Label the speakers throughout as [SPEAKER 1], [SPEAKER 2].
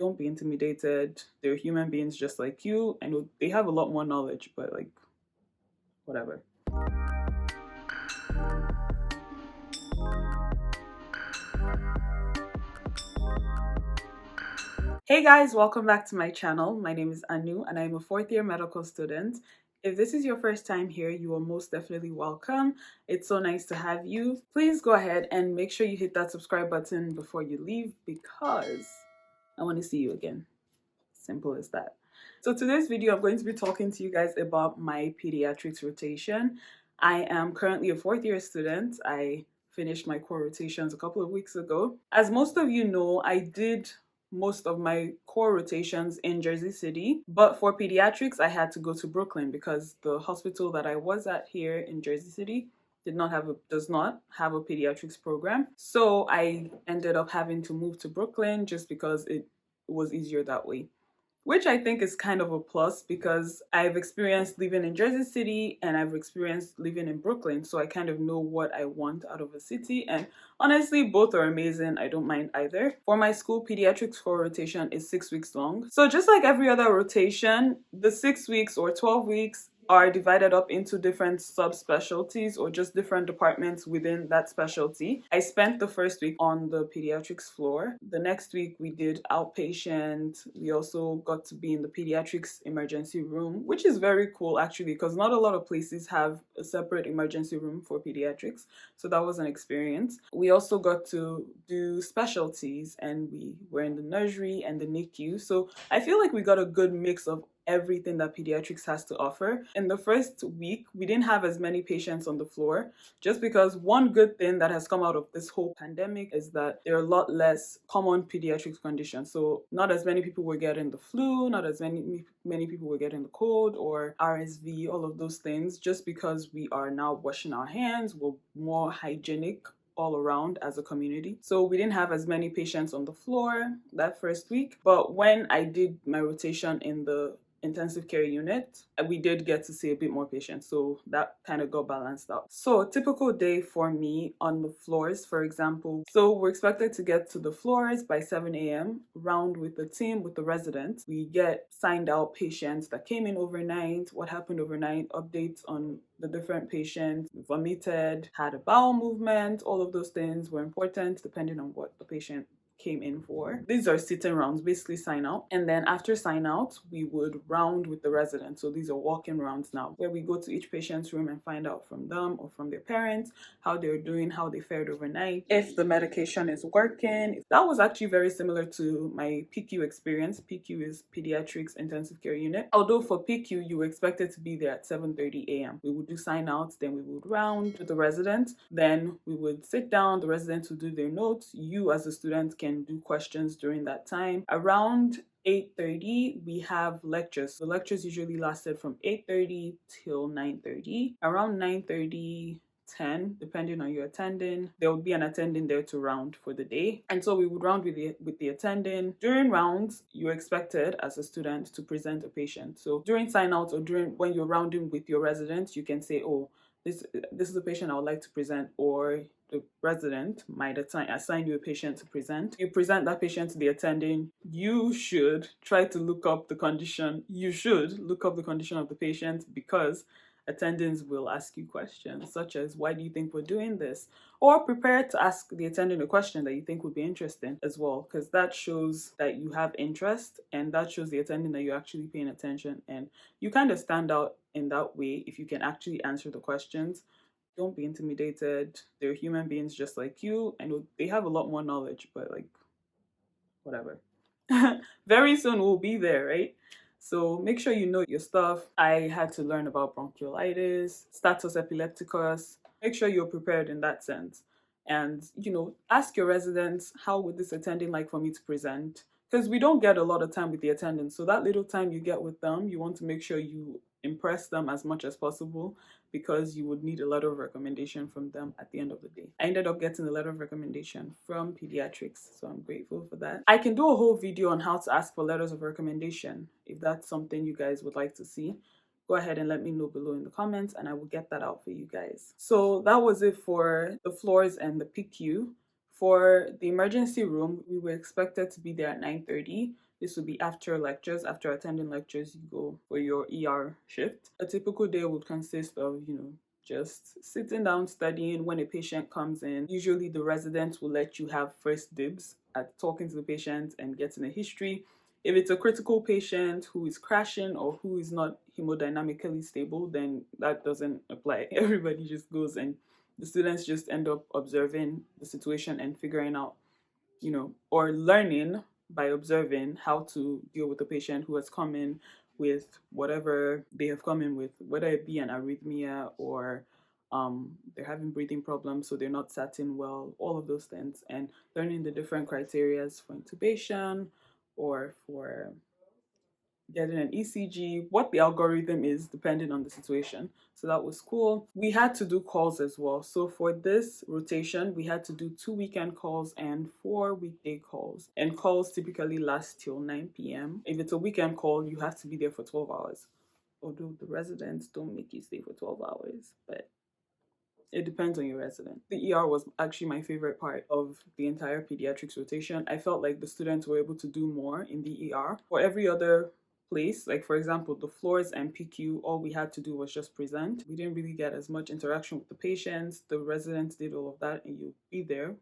[SPEAKER 1] don't be intimidated. They're human beings just like you. I know they have a lot more knowledge, but like, whatever. Hey guys, welcome back to my channel. My name is Anu and I'm a fourth year medical student. If this is your first time here, you are most definitely welcome. It's so nice to have you. Please go ahead and make sure you hit that subscribe button before you leave because I want to see you again. Simple as that. So today's video, I'm going to be talking to you guys about my pediatrics rotation. I am currently a fourth year student. I finished my core rotations a couple of weeks ago. As most of you know, I did most of my core rotations in Jersey City, but for pediatrics, I had to go to Brooklyn because the hospital that I was at here in Jersey City does not have a pediatrics program. So I ended up having to move to Brooklyn just because it was easier that way, which I think is kind of a plus because I've experienced living in Jersey City and I've experienced living in Brooklyn, so I kind of know what I want out of a city, and honestly both are amazing. I don't mind either. For my school, pediatrics core rotation is 6 weeks long, so just like every other rotation, the 6 weeks or 12 weeks are divided up into different subspecialties or just different departments within that specialty. I spent the first week on the pediatrics floor. The next week we did outpatient. We also got to be in the pediatrics emergency room, which is very cool actually because not a lot of places have a separate emergency room for pediatrics. So that was an experience. We also got to do specialties and we were in the nursery and the NICU. So I feel like we got a good mix of everything that pediatrics has to offer. In the first week, we didn't have as many patients on the floor just because one good thing that has come out of this whole pandemic is that there are a lot less common pediatrics conditions. So not as many people were getting the flu, not as many people were getting the cold or RSV, all of those things, just because we are now washing our hands, we're more hygienic all around as a community. So we didn't have as many patients on the floor that first week. But when I did my rotation in the intensive care unit, we did get to see a bit more patients, so that kind of got balanced out. So a typical day for me on the floors, for example, so we're expected to get to the floors by 7 a.m, round with the team, with the residents. We get signed out patients that came in overnight, what happened overnight, updates on the different patients, vomited, had a bowel movement. All of those things were important depending on what the patient came in for. These are sitting rounds, basically sign out. And then after sign out, we would round with the residents. So these are walk-in rounds now, where we go to each patient's room and find out from them or from their parents how they're doing, how they fared overnight, if the medication is working. That was actually very similar to my PQ experience. PQ is Pediatrics Intensive Care Unit. Although for PQ, you were expected to be there at 7:30 a.m. We would do sign outs, then we would round with the residents, then we would sit down, the residents would do their notes. You as a student can do questions during that time. Around 8:30 we have lectures. The lectures usually lasted from 8:30 till 9:30. Around 9:30, 10, depending on your attending, there would be an attending there to round for the day, and so we would round with the attending. During rounds, you're expected as a student to present a patient. So during sign outs or during when you're rounding with your residents, you can say, oh, this is a patient I would like to present, or the resident might assign you a patient to present. You present that patient to the attending. You should try to look up the condition. You should look up the condition of the patient because attendings will ask you questions such as, why do you think we're doing this? Or prepare to ask the attending a question that you think would be interesting as well, because that shows that you have interest and that shows the attending that you're actually paying attention, and you kind of stand out in that way if you can actually answer the questions. Don't be intimidated. They're human beings just like you. I know they have a lot more knowledge, but like, whatever. Very soon we'll be there, right? So make sure you know your stuff. I had to learn about bronchiolitis, status epilepticus. Make sure you're prepared in that sense. And, ask your residents, how would this attending like for me to present? Because we don't get a lot of time with the attendants. So that little time you get with them, you want to make sure you impress them as much as possible, because you would need a letter of recommendation from them at the end of the day. I ended up getting a letter of recommendation from pediatrics, so I'm grateful for that. I can do a whole video on how to ask for letters of recommendation if that's something you guys would like to see. Go ahead and let me know below in the comments and I will get that out for you guys. So that was it for the floors and the PQ. For the emergency room, we were expected to be there at 9:30. This would be after lectures. After attending lectures, you go for your ER shift. A typical day would consist of, just sitting down studying. When a patient comes in, usually the residents will let you have first dibs at talking to the patient and getting a history. If it's a critical patient who is crashing or who is not hemodynamically stable, then that doesn't apply. Everybody just goes, and the students just end up observing the situation and figuring out, or learning by observing how to deal with a patient who has come in with whatever they have come in with, whether it be an arrhythmia or they're having breathing problems, so they're not sat in well, all of those things, and learning the different criterias for intubation or for getting an ECG, what the algorithm is depending on the situation. So that was cool. We had to do calls as well. So for this rotation, we had to do 2 weekend calls and 4 weekday calls. And calls typically last till 9 p.m. If it's a weekend call, you have to be there for 12 hours. Although the residents don't make you stay for 12 hours, but it depends on your resident. The ER was actually my favorite part of the entire pediatrics rotation. I felt like the students were able to do more in the ER. For every other place, like for example, the floors and PQ, all we had to do was just present. We didn't really get as much interaction with the patients. The residents did all of that, and you'd be there,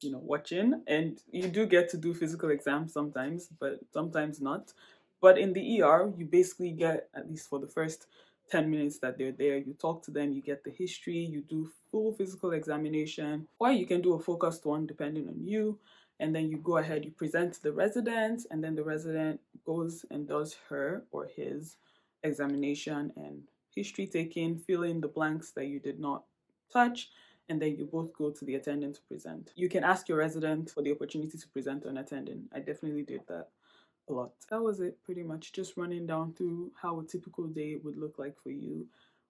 [SPEAKER 1] watching. And you do get to do physical exams sometimes, but sometimes not. But in the ER, you basically get, at least for the first 10 minutes that they're there, you talk to them, you get the history, you do full physical examination, or you can do a focused one depending on you. And then you go ahead, you present to the resident, and then the resident goes and does her or his examination and history taking, fill in the blanks that you did not touch, and then you both go to the attendant to present. You can ask your resident for the opportunity to present on attending. I definitely did that a lot. That was it pretty much, just running down through how a typical day would look like for you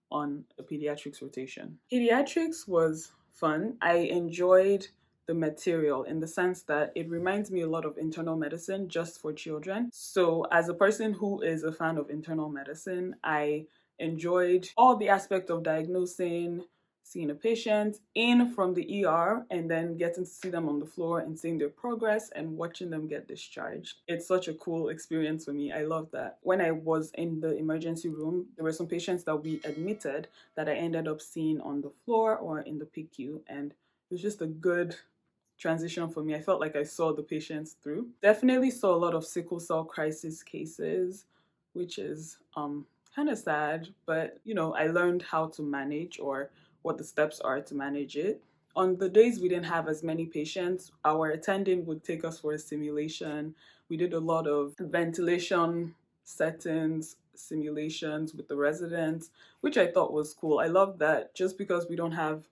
[SPEAKER 1] on a pediatrics rotation. Pediatrics was fun. I enjoyed the material in the sense that it reminds me a lot of internal medicine just for children. So as a person who is a fan of internal medicine, I enjoyed all the aspect of diagnosing, seeing a patient in from the ER, and then getting to see them on the floor and seeing their progress and watching them get discharged. It's such a cool experience for me. I love that. When I was in the emergency room, there were some patients that we admitted that I ended up seeing on the floor or in the PQ, and it was just a good transition for me. I felt like I saw the patients through. Definitely saw a lot of sickle cell crisis cases, which is kind of sad, but I learned how to manage, or what the steps are to manage it. On the days we didn't have as many patients, our attending would take us for a simulation. We did a lot of ventilation settings, simulations with the residents, which I thought was cool. I love that. Just because we don't have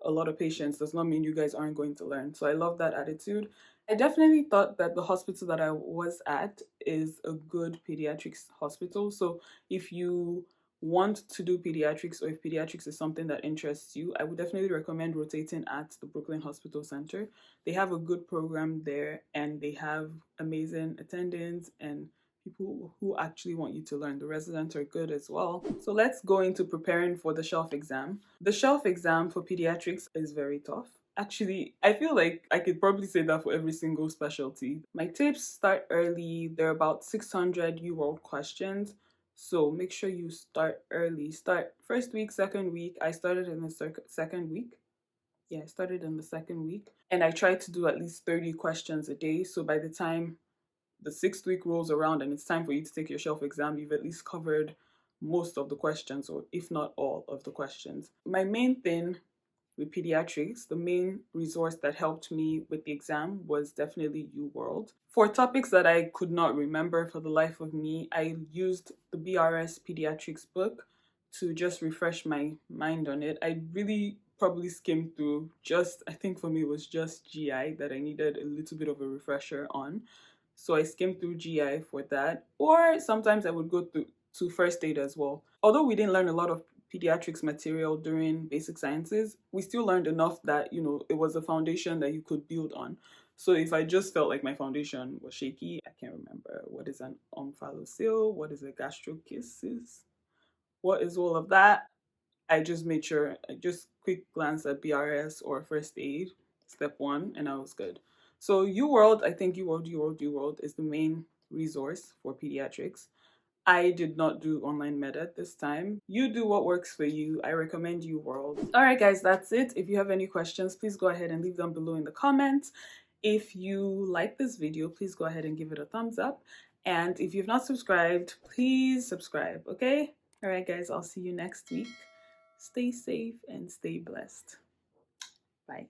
[SPEAKER 1] a lot of patients does not mean you guys aren't going to learn. So I love that attitude. I definitely thought that the hospital that I was at is a good pediatrics hospital. So if you want to do pediatrics, or if pediatrics is something that interests you, I would definitely recommend rotating at the Brooklyn Hospital Center. They have a good program there, and they have amazing attendants and people who actually want you to learn. The residents are good as well. So let's go into preparing for the shelf exam. The shelf exam for pediatrics is very tough. Actually, I feel like I could probably say that for every single specialty. My tips: start early. There are about 600 UWorld questions. So make sure you start early. Start first week, second week. I started in the second week. Yeah, I started in the second week. And I tried to do at least 30 questions a day. So by the time the 6th week rolls around and it's time for you to take your shelf exam, you've at least covered most of the questions, or if not all of the questions. My main thing with pediatrics, the main resource that helped me with the exam was definitely UWorld. For topics that I could not remember for the life of me, I used the BRS Pediatrics book to just refresh my mind on it. I really probably skimmed through I think for me it was just GI that I needed a little bit of a refresher on. So I skimmed through GI for that. Or sometimes I would go to first aid as well. Although we didn't learn a lot of pediatrics material during basic sciences, we still learned enough that, it was a foundation that you could build on. So if I just felt like my foundation was shaky, I can't remember what is an omphalocele, what is a gastrocystis, what is all of that. I just made sure, I just quick glance at BRS or first aid, step one, and I was good. So UWorld, I think UWorld is the main resource for pediatrics. I did not do online med at this time. You do what works for you. I recommend UWorld. All right, guys, that's it. If you have any questions, please go ahead and leave them below in the comments. If you like this video, please go ahead and give it a thumbs up. And if you've not subscribed, please subscribe, okay? All right, guys, I'll see you next week. Stay safe and stay blessed. Bye.